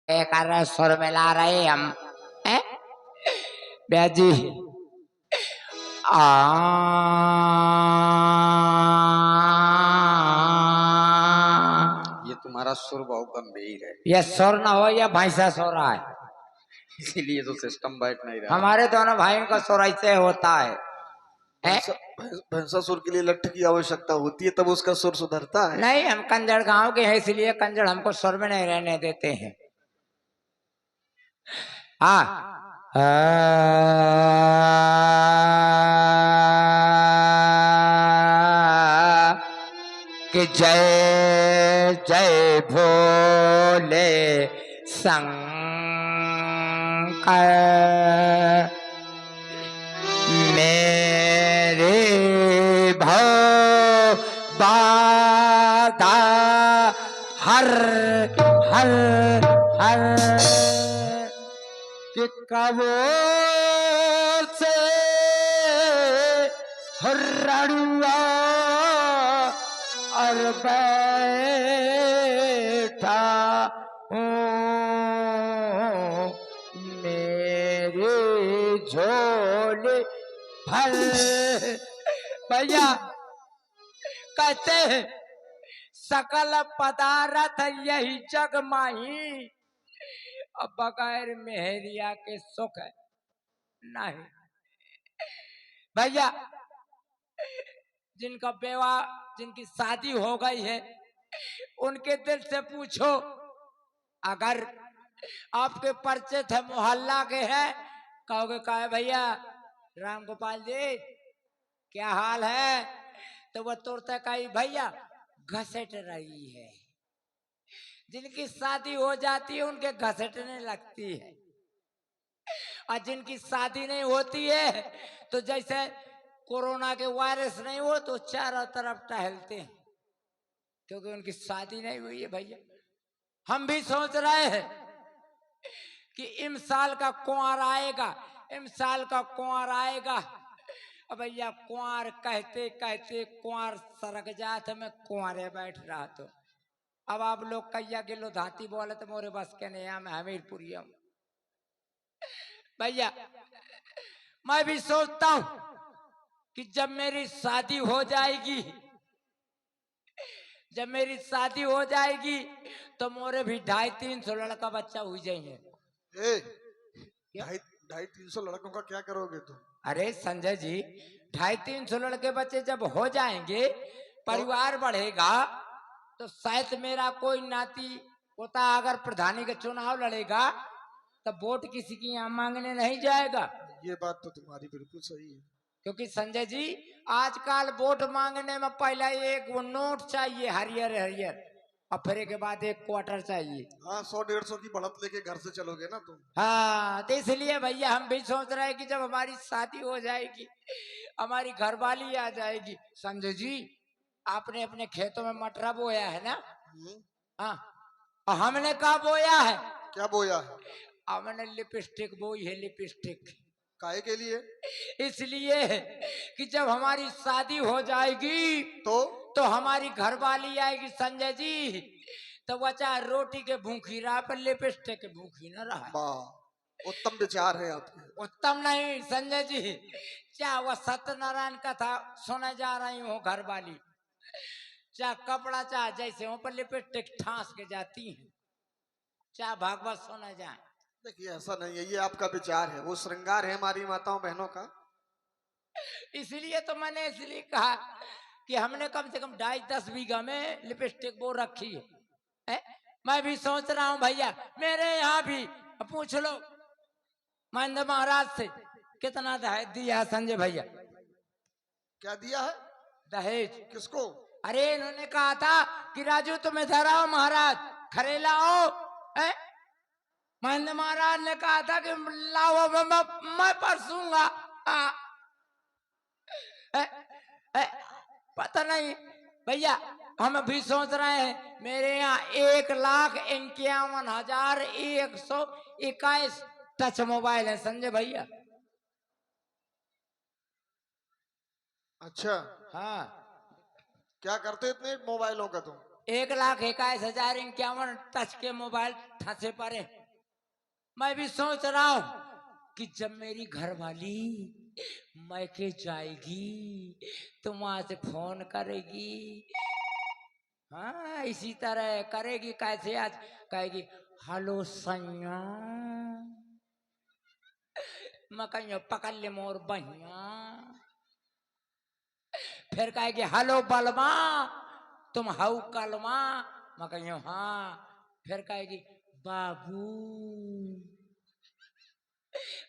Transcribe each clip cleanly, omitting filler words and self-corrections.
कर रहे सुर मिला रहे हम हैं ब्याजी आ ये तुम्हारा सुर बहुत गंभीर है, ये सुर ना हो या भैंसा सो रहा है। इसीलिए तो सिस्टम बैठ नहीं रहा। हमारे दोनों भाइयों का सुर ऐसे होता है हैं? भैंसासुर के लिए लठ की आवश्यकता होती है, तब उसका सुर सुधरता है। नहीं, हम कंजड़ गांव के हैं, इसलिए कंजड़ हमको सुर में नहीं रहने देते हैं। हाँ कि जय जय भोले शंकर मेरे भव बाधा हर हर हर कि कबो से हर्रड़ुआ और बैठा हूँ मेरे झोले फल। भैया कहते हैं सकल पदार्थ यही जग माही, अब बगैर मेहरिया के सुख है नहीं। भैया जिनका विवाह जिनकी शादी हो गई है उनके दिल से पूछो, अगर आपके परिचित है मोहल्ला के हैं, कहोगे का है भैया राम गोपाल जी क्या हाल है, तो वो तुरंत कही भैया घसेट रही है। जिनकी शादी हो जाती है उनके घसेटने लगती है, और जिनकी शादी नहीं होती है तो जैसे कोरोना के वायरस नहीं हो तो चारों तरफ टहलते हैं, क्योंकि उनकी शादी नहीं हुई है। भैया हम भी सोच रहे हैं कि इमसाल का कुंवर आएगा, इमसाल का कुंवर आएगा। अब भैया कुंवर कहते कहते कुंवर सरक जाते, मैं कुंवरे बैठ रहा तो अब आप लोग कैया किलो धाती बोले तो मोरे बस के नहीं, मैं हमीरपुरिया हूं। भैया मैं भी सोचता हूं कि जब मेरी शादी हो जाएगी, जब मेरी शादी हो जाएगी तो मोरे भी 250-300 लड़का बच्चा हुई जाएंगे। ढाई 300 लड़कों का क्या करोगे तुम? अरे संजय जी 250-300 लड़के बच्चे जब हो जाएंगे, परिवार बढ़ेगा, तो शायद मेरा कोई नाती पोता अगर प्रधानी का चुनाव लड़ेगा तो वोट किसी की यहाँ मांगने नहीं जाएगा। ये बात तो तुम्हारी बिल्कुल सही है, क्योंकि संजय जी आजकल वोट मांगने में पहले एक वो नोट चाहिए हरियर हरियर, और फिर के बाद एक क्वार्टर चाहिए। हाँ 100-150 की बढ़त लेके घर से चलोगे ना तुम। हाँ तो इसलिए भैया हम भी सोच रहे हैं कि जब हमारी शादी हो जाएगी, हमारी घरवाली आ जाएगी। संजय जी आपने अपने खेतों में मटरा बोया है ना? हाँ, और हमने कहा बोया है? क्या बोया है? हमने लिपस्टिक बोई है, लिपस्टिक। काहे के लिए? इसलिए कि जब हमारी शादी हो जाएगी तो हमारी घरवाली आएगी संजय जी, तो वो चाहे रोटी के भूखी रहा पर लिपस्टिक के भूखी न रहा। उत्तम विचार है आपके। उत्तम नहीं संजय जी, चाहे वह सत्यनारायण कथा सुने जा रही हो घरवाली, चाहे कपड़ा चाहे जैसे हो पर लिपस्टिक ठांस के जाती है, चाहे भागवत सुने जाए। देखिए ऐसा नहीं है, ये आपका विचार है, वो श्रृंगार है हमारी माताओं बहनों का। इसलिए तो मैंने इसलिए कहा कि हमने कम से कम 2.5-10 बीघा में लिपस्टिक वो रखी है। मैं भी सोच रहा हूँ भैया मेरे यहाँ भी पूछ लो महेंद्र महाराज से कितना दहेज दिया है संजय भैया। क्या दिया है? दहेज। किसको? अरे इन्होंने कहा था कि राजू तुम इधर आओ महाराज खरेला आओ। महेंद्र महाराज ने कहा था कि लाओ मैं परसूंगा। पता नहीं भैया, हम भी सोच रहे हैं मेरे यहाँ 1,51,121 टच मोबाइल है संजय भैया। अच्छा हाँ, क्या करते इतने मोबाइलों का तुम? 1,21,51 टच के मोबाइल ठसे पड़े। मैं भी सोच रहा हूं कि जब मेरी घरवाली मैके जाएगी तो वहां से फोन करेगी। हाँ, इसी तरह करेगी। कैसे आज कहेगी हेलो सैया, मैं कहियो पकड़ ले मोर बहिया। फिर कहेगी हेलो बलमा, तुम हाउ कलमा, मैं कहियो हाँ। फिर कहेगी बाबू।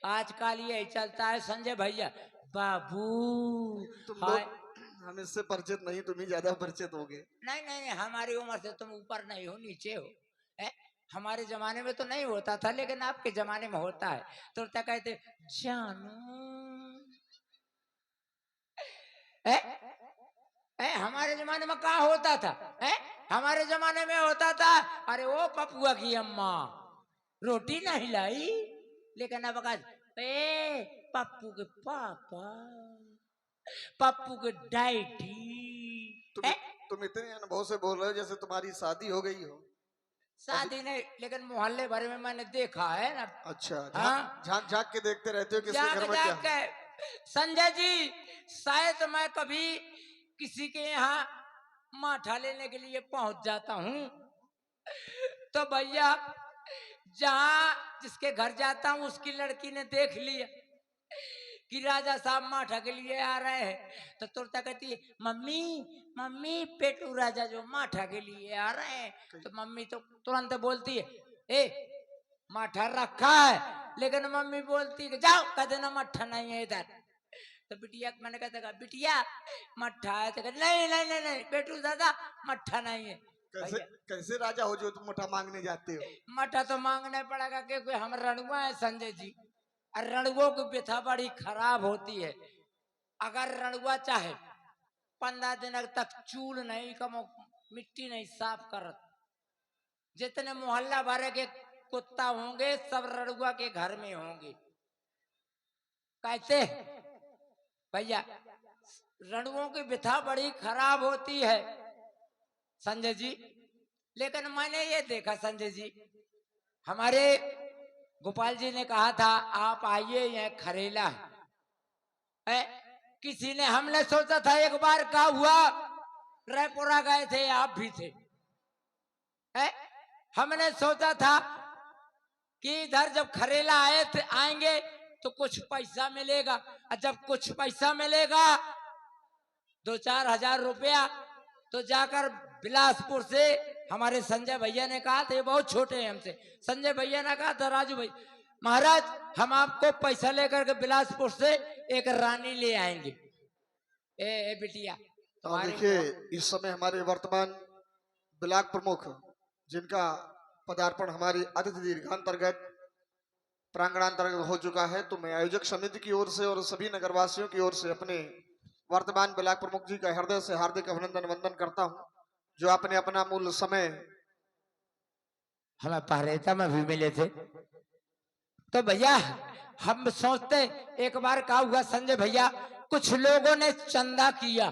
आजकल ये चलता है संजय भैया, बाबू। तुम हाय, लोग हम इससे परिचित नहीं, तुम ही ज्यादा परिचित होगे। नहीं नहीं नहीं, हमारी उम्र से तुम ऊपर नहीं हो, नीचे हो। ए? हमारे जमाने में तो नहीं होता था, लेकिन आपके जमाने में होता है। तो क्या कहते जानू। ए? हमारे जमाने में कहा होता था? हमारे जमाने में होता था अरे ओ पपुआ की अम्मा रोटी नहीं लाई। लेकिन अब पप्पू के पापा, पप्पू के डैडी। तुम तुम इतने अनुभव से बोल रहे हो जैसे तुम्हारी शादी हो गई हो। शादी नहीं, लेकिन मोहल्ले भर में मैंने देखा है ना। अच्छा, हाँ? झांक झांक के देखते रहते हो किसके जाग घर में जाग क्या। के संजय जी, शायद मैं कभी किसी के यहाँ माठा लेने के लिए पहुंच जाता हूँ तो भैया जहाँ जिसके घर जाता हूँ उसकी लड़की ने देख लिया कि राजा साहब माठा के लिए आ रहे हैं, तो तुरंत कहती है मम्मी मम्मी पेटू राजा जो माठा के लिए आ रहे हैं। तो मम्मी तो तुरंत बोलती है ए माठा रखा है, लेकिन मम्मी बोलती है जाओ, कह देना मट्ठा नहीं है इधर। तो बिटिया मैंने कहता बिटिया मट्ठा है, तो कहते नहीं नहीं नहीं नहीं पेटू दादा मट्ठा नहीं है। कैसे कैसे राजा हो जो तुम मठा मांगने जाते हो। मट्ठा तो मांगना पड़ेगा क्योंकि हम रणुआ है संजय जी, और रणुओं की व्यथा बड़ी खराब होती है। अगर रणुआ चाहे 15 दिन तक चूल नहीं कमो, मिट्टी नहीं साफ करत, जितने मोहल्ला भरे के कुत्ता होंगे सब रणुआ के घर में होंगे। कैसे भैया रणुओं की व्यथा बड़ी खराब होती है संजय जी। लेकिन मैंने ये देखा संजय जी, हमारे गोपाल जी ने कहा था आप आइए, यह खरेला है। किसी ने हमने सोचा था एक बार क्या हुआ, रायपुरा गए थे, आप भी थे। हमने सोचा था कि इधर जब खरेला आएंगे तो कुछ पैसा मिलेगा, और जब कुछ पैसा मिलेगा 2-4 हजार रुपया तो जाकर बिलासपुर से, हमारे संजय भैया ने कहा था, ये बहुत छोटे हैं हमसे, संजय भैया ने कहा था राजू भाई महाराज हम आपको पैसा लेकर के बिलासपुर से एक रानी ले आएंगे। ए बिटिया देखिए इस समय हमारे वर्तमान ब्लॉक प्रमुख जिनका पदार्पण हमारी अतिथि दीर्घांतर्गत प्रांगणांतर्गत हो चुका है, तो मैं आयोजक समिति की ओर से और सभी नगरवासियों की ओर से अपने वर्तमान ब्लॉक प्रमुख जी का हृदय से हार्दिक अभिनंदन वंदन करता हूं, जो आपने अपना मूल समय हमें पहरेता में भी मिले थे। तो भैया हम सोचते एक बार क्या हुआ संजय भैया, कुछ लोगों ने चंदा किया,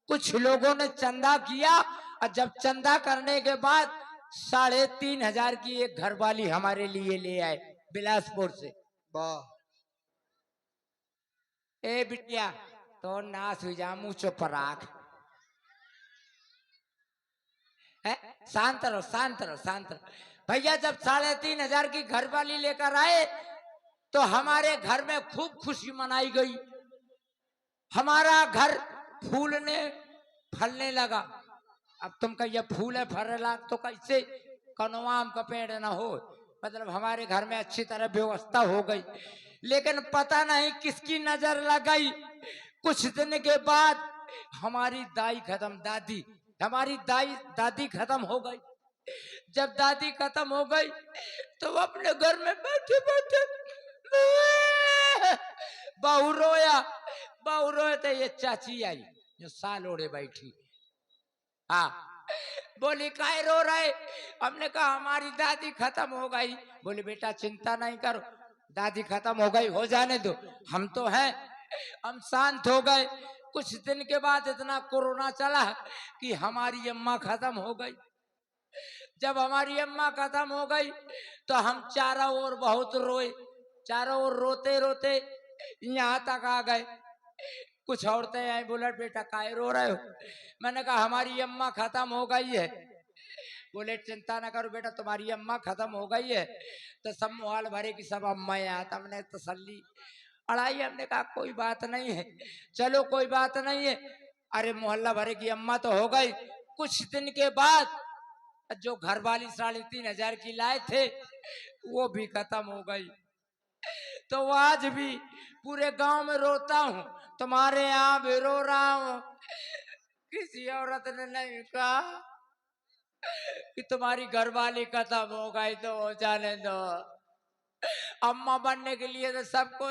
कुछ लोगों ने चंदा किया, और जब चंदा करने के बाद 3,500 की एक घरवाली हमारे लिए ले आए बिलासपुर से। वाह ए बिटिया तो नाश हो जा, मुँह चुप राख, शांत रहो शांत रहो शांत रहो। भैया जब 3,500 की घरवाली लेकर आए तो हमारे घर में खूब खुशी मनाई गई, हमारा घर फूलने फलने लगा। अब तुम कहिए फूले फरेला तो कैसे, कौनो आम का पेड़ ना हो, मतलब हमारे घर में अच्छी तरह व्यवस्था हो गई। लेकिन पता नहीं किसकी नजर लग गई, कुछ दिन के बाद हमारी दाई खत्म, दादी हमारी दादी खत्म हो गई। जब दादी खत्म हो गई तो वो अपने घर में बैठे बैठे बहू रोए तो ये चाची आई जो साल ओढ़े बैठी, हाँ बोली काहे रो रहे। हमने कहा हमारी दादी खत्म हो गई। बोले बेटा चिंता नहीं करो, दादी खत्म हो गई, हो जाने दो, हम तो हैं, हम शांत हो गए। कुछ दिन के बाद इतना कोरोना चला कि हमारी अम्मा खत्म हो गई। जब हमारी अम्मा खत्म हो गई तो हम चारों ओर बहुत रोए, चारों ओर रोते रोते यहाँ तक आ गए। कुछ औरतें आई, बोला बेटा काहे रो रहे हो? मैंने कहा हमारी अम्मा खत्म हो गई है। बोले चिंता ना करो बेटा, तुम्हारी अम्मा खत्म हो गई है। तो सब मोहाल भरे की सब अम्मा यहाँ, हमने तसल्ली अड़ाई। हमने कहा कोई बात नहीं है, चलो कोई बात नहीं है। अरे मोहल्ला भरे की अम्मा तो हो गई। कुछ दिन के बाद जो घर वाली 3,500 की लाए थे वो भी खत्म हो गई। तो आज भी पूरे गांव में रोता हूँ, तुम्हारे यहाँ भी रो रहा हूँ। किसी औरत ने नहीं कहा कि तुम्हारी घरवाली खत्म हो गई तो हो जाने दो। अम्मा बनने के लिए तो सबको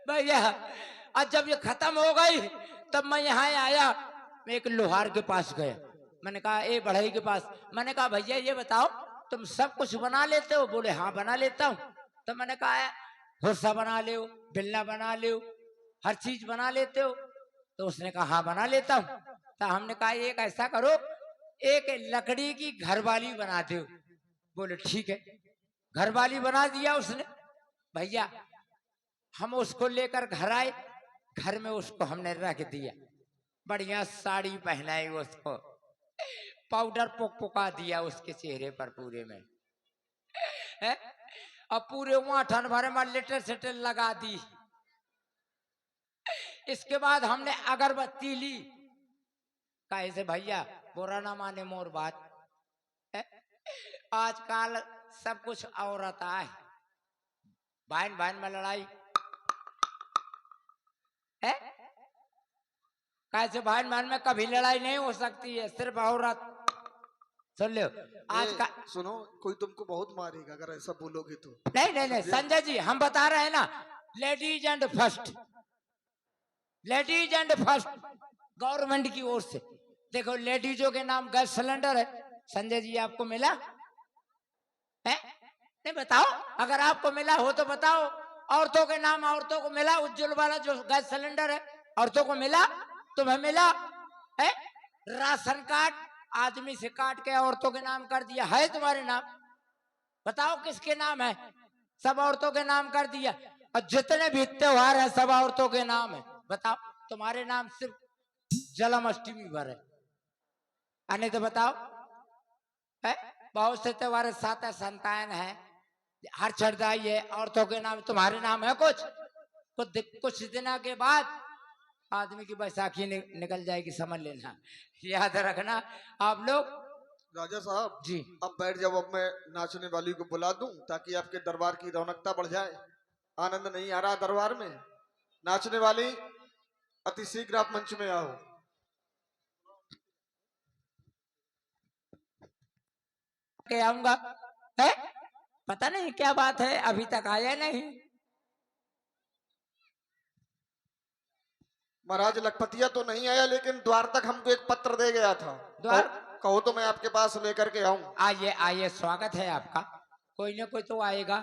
भैया। आज जब ये खत्म हो गई तब मैं यहाँ आया। मैं एक लोहार के पास गया, मैंने कहा ए बढ़ई के पास, मैंने कहा भैया ये बताओ तुम सब कुछ बना लेते हो? बोले हाँ बना लेता हूँ। तो मैंने कहा फुरसा बना ले, बिल्ला बना ले, हर चीज बना लेते हो? तो उसने कहा हाँ बना लेता हूँ। तो हमने कहा एक ऐसा करो, एक लकड़ी की घरवाली बना दो। बोले ठीक है। घरवाली बना दिया उसने। भैया हम उसको लेकर घर आए, घर में उसको हमने रख दिया, बढ़िया साड़ी पहनाई उसको, पाउडर पुका दिया उसके चेहरे पर पूरे में है? और पूरे वहां ठन भरे में लिटर सेटर लगा दी। इसके बाद हमने अगरबत्ती ली। कहे से भैया बुरा ना माने मोर बात, आजकल सब कुछ औरत है, बहन बहन में लड़ाई है। कैसे बहन बहन में कभी लड़ाई नहीं हो सकती है, सिर्फ औरत। सुन लो आज का, सुनो, कोई तुमको बहुत मारेगा अगर ऐसा बोलोगे तो। नहीं नहीं नहीं संजय जी, हम बता रहे हैं ना, ladies and first, ladies and first government की ओर से। देखो लेडीजों के नाम गैस सिलेंडर है। संजय जी आपको मिला है? नहीं बताओ, अगर आपको मिला हो तो बताओ। औरतों के नाम औरतों को मिला, उज्जवल वाला जो गैस सिलेंडर है औरतों को मिला, तुम्हें मिला है? राशन कार्ड आदमी से काट के औरतों के नाम कर दिया है, तुम्हारे नाम बताओ किसके नाम है? सब औरतों के नाम कर दिया। और जितने भी त्योहार है सब औरतों के नाम है। बताओ तुम्हारे नाम सिर्फ जन्माष्टमी भर है, आने तो बताओ है? बहुत से त्योहार सात संतान है, हर चढ़दाई है, औरतों के नाम, तुम्हारे नाम है कुछ? कुछ दिनों के बाद आदमी की बैसाखी निकल जाएगी, समझ लेना, याद रखना आप लोग। राजा साहब जी अब बैठ जाओ, अब मैं नाचने वाली को बुला दूं ताकि आपके दरबार की रौनकता बढ़ जाए। आनंद नहीं आ रहा दरबार में? नाचने वाली अति शीघ्र आप मंच में आओ। के आऊंगा है, पता नहीं क्या बात है, अभी तक आया नहीं। महाराज लखपतिया तो नहीं आया, लेकिन द्वार तक हमको एक पत्र दे गया था। द्वार? कहो तो मैं आपके पास लेकर के आऊं। आइए आइए, स्वागत है आपका, कोई ना कोई तो आएगा।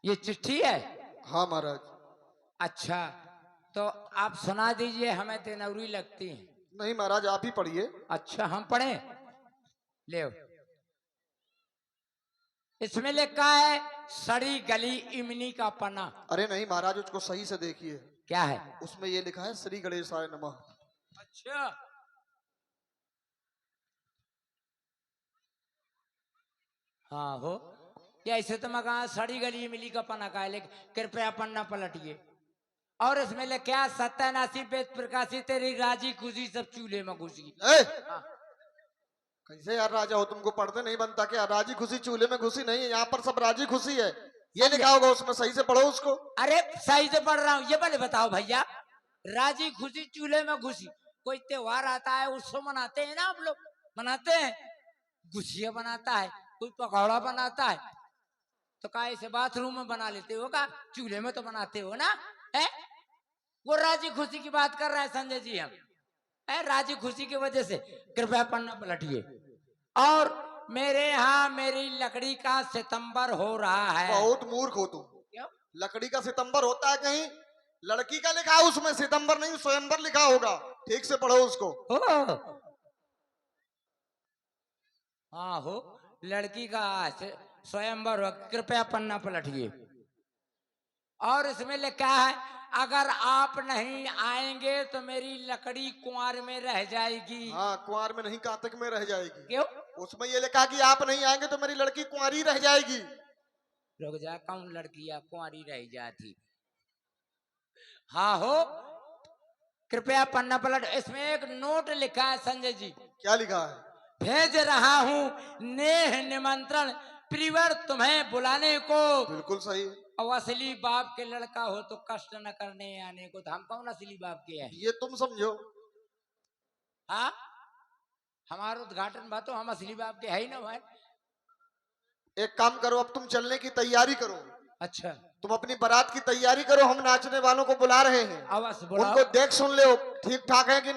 ये चिट्ठी है? हाँ महाराज। अच्छा तो आप सुना दीजिए, हमें तेनौरी लगती है। नहीं महाराज आप ही पढ़िए। अच्छा हम पढ़े? ले इसमें लिखा है सड़ी गली इमनी का पना। अरे नहीं महाराज, उसको सही से देखिए। क्या है उसमें ये लिखा है श्री गणेशाय नमः। अच्छा हाँ हो, या ऐसे तो मैं कहा सड़ी गली इमली का पना का है, लेकिन कृपया पन्ना पलटिए। और इसमें लिखा सत्यानाशी वेद प्रकाशी तेरी राजी खुशी सब चूल्हे में घुसी। हाँ। कैसे यार राजा हो, तुमको पढ़ते नहीं बनता क्या? राजी खुशी चूल्हे में घुसी नहीं है, यहाँ पर सब राजी खुशी है, ये लिखा होगा उसमें, सही से पढ़ो उसको। अरे सही से पढ़ रहा हूँ, ये पहले बताओ भैया, राजी खुशी चूल्हे में घुसी, कोई त्योहार आता है उसको मनाते हैं ना आप लोग, मनाते हैं, गुछिया बनाता है, कोई पकौड़ा बनाता है, तो का ऐसे बाथरूम में बना लेते हो का? चूल्हे में तो बनाते हो ना है? वो राजी खुशी की बात कर रहा है संजय जी हम। राजी खुशी की वजह से कृपया पन्ना पलटिए। और मेरे यहाँ मेरी लकड़ी का सितंबर हो रहा है। बहुत मूर्ख हो तुम। क्यों? लकड़ी का सितंबर होता है कहीं लड़की का लिखा है, उसमें सितंबर नहीं स्वयंवर लिखा होगा, ठीक से पढ़ो उसको। हो हाँ हो, लड़की का स्वयंवर हो, कृपया पन्ना पलटिए। और इसमें लिखा है अगर आप नहीं आएंगे तो मेरी लकड़ी कुंवार में रह जाएगी। हाँ, कुंवार में नहीं कांतक में रह जाएगी। क्यों? उसमें ये लिखा कि आप नहीं आएंगे तो मेरी लड़की कुंवारी रह जाएगी। रुक जा, कौन लड़की या कुंवारी रह जाती? हाँ हो, कृपया पन्ना पलट। इसमें एक नोट लिखा है संजय जी। क्या लिखा है? भेज रहा हूँ नेह निमंत्रण प्रिवर तुम्हें बुलाने को। बिल्कुल सही। और असली बाप के लड़का हो तो कष्ट न करने आने को। तो हम कौन असली बाप के हैं? ये तुम समझो। हाँ, हमारा उद्घाटन बात, तो हम असली बाप के है ही ना भाई। एक काम करो, अब तुम चलने की तैयारी करो। अच्छा, तुम अपनी बारात की तैयारी करो, हम नाचने वालों को बुला रहे हैं। अवश्य बुलाओ। उनको देख सुन लो ठीक ठाक है कि नहीं।